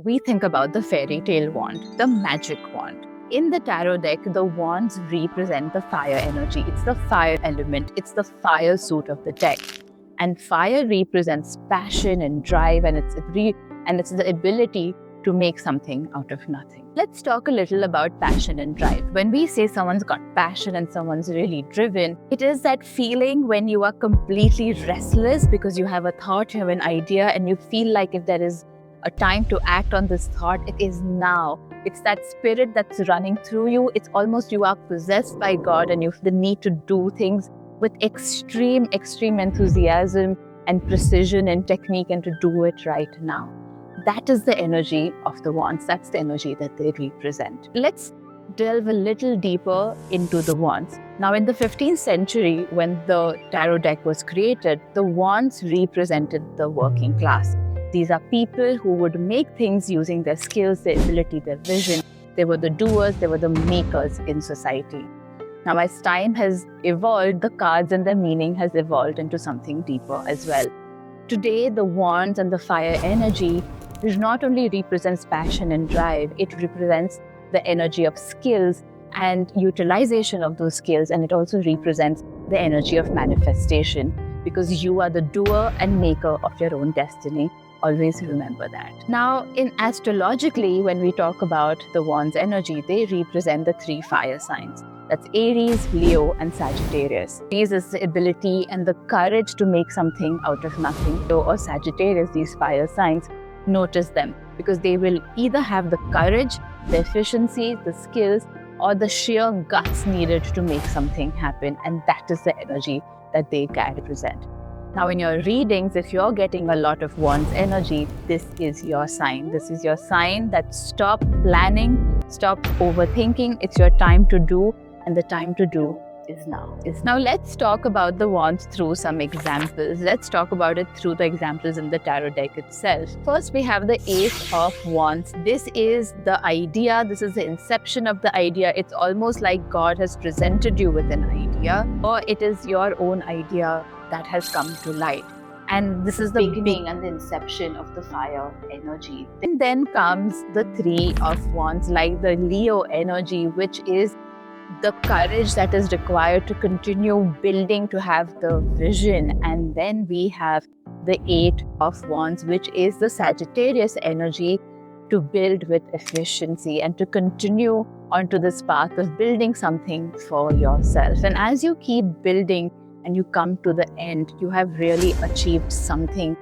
We think about the fairy tale wand, the magic wand. In the tarot deck, the wands represent the fire energy. It's the fire element. It's the fire suit of the deck. And fire represents passion and drive, and it's the ability to make something out of nothing. Let's talk a little about passion and drive. When we say someone's got passion and someone's really driven, it is that feeling when you are completely restless because you have a thought, you have an idea, and you feel like if there is a time to act on this thought, it is now. It's that spirit that's running through you. It's almost you are possessed by God and you have the need to do things with extreme enthusiasm and precision and technique and to do it right now. That is the energy of the wands. That's the energy that they represent. Let's delve a little deeper into the wands. Now, in the 15th century, when the tarot deck was created, the wands represented the working class. These are people who would make things using their skills, their ability, their vision. They were the doers, they were the makers in society. Now, as time has evolved, the cards and their meaning has evolved into something deeper as well. Today, the wands and the fire energy not only represents passion and drive, it represents the energy of skills and utilization of those skills, and it also represents the energy of manifestation because you are the doer and maker of your own destiny. Always remember that. Now, astrologically, when we talk about the wands energy, they represent the 3 fire signs. That's Aries, Leo, and Sagittarius. Aries is the ability and the courage to make something out of nothing. Leo or Sagittarius, these fire signs, notice them because they will either have the courage, the efficiency, the skills, or the sheer guts needed to make something happen. And that is the energy that they can represent. Now, in your readings, if you're getting a lot of wands energy, this is your sign. This is your sign that stop planning, stop overthinking. It's your time to do, and the time to do is now. Now, let's talk about the wands through some examples. Let's talk about it through the examples in the tarot deck itself. First, we have the Ace of Wands. This is the idea. This is the inception of the idea. It's almost like God has presented you with an idea, or it is your own idea that has come to light. And this is the beginning and the inception of the fire energy. And then comes the 3 of Wands, like the Leo energy, which is the courage that is required to continue building, to have the vision. And then we have the 8 of Wands, which is the Sagittarius energy, to build with efficiency and to continue onto this path of building something for yourself. And as you keep building and you come to the end, you have really achieved something.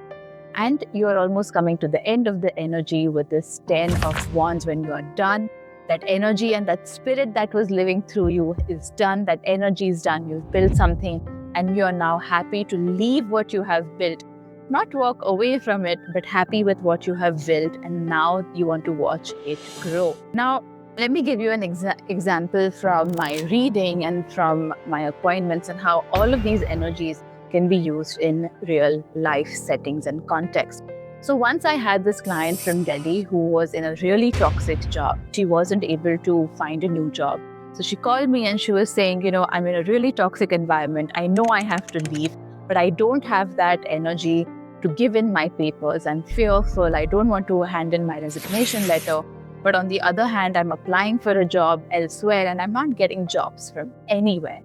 And you are almost coming to the end of the energy with this 10 of Wands. When you are done, that energy and that spirit that was living through you is done. That energy is done. You've built something and you are now happy to leave what you have built. Not walk away from it, but happy with what you have built. And now you want to watch it grow. Now, let me give you an example from my reading and from my appointments and how all of these energies can be used in real life settings and contexts. So once I had this client from Delhi who was in a really toxic job. She wasn't able to find a new job. So she called me and she was saying, I'm in a really toxic environment. I know I have to leave, but I don't have that energy to give in my papers. I'm fearful. I don't want to hand in my resignation letter. But on the other hand, I'm applying for a job elsewhere and I'm not getting jobs from anywhere.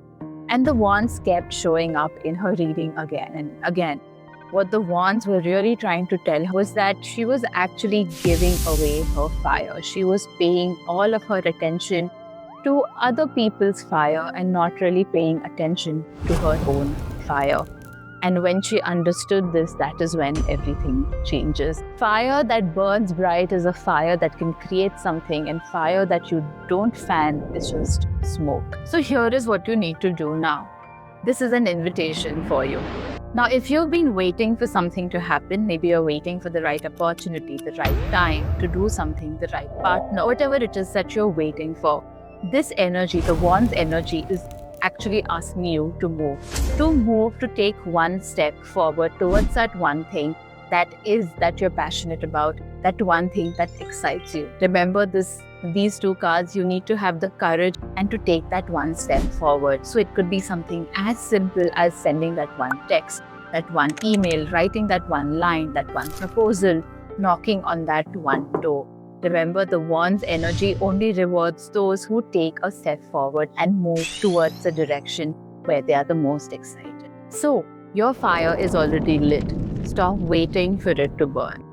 And the wands kept showing up in her reading again and again. What the wands were really trying to tell her was that she was actually giving away her fire. She was paying all of her attention to other people's fire and not really paying attention to her own fire. And when she understood this, that is when everything changes. Fire that burns bright is a fire that can create something, and fire that you don't fan is just smoke. So here is what you need to do now. This is an invitation for you. Now, if you've been waiting for something to happen, maybe you're waiting for the right opportunity, the right time to do something, the right partner, whatever it is that you're waiting for, this energy, the wands energy, is actually asking you to move, to take one step forward towards that one thing that you're passionate about, that one thing that excites you. Remember these 2 cards, you need to have the courage and to take that one step forward. So it could be something as simple as sending that one text, that one email, writing that one line, that one proposal, knocking on that one door. Remember, the wand's energy only rewards those who take a step forward and move towards the direction where they are the most excited. So, your fire is already lit. Stop waiting for it to burn.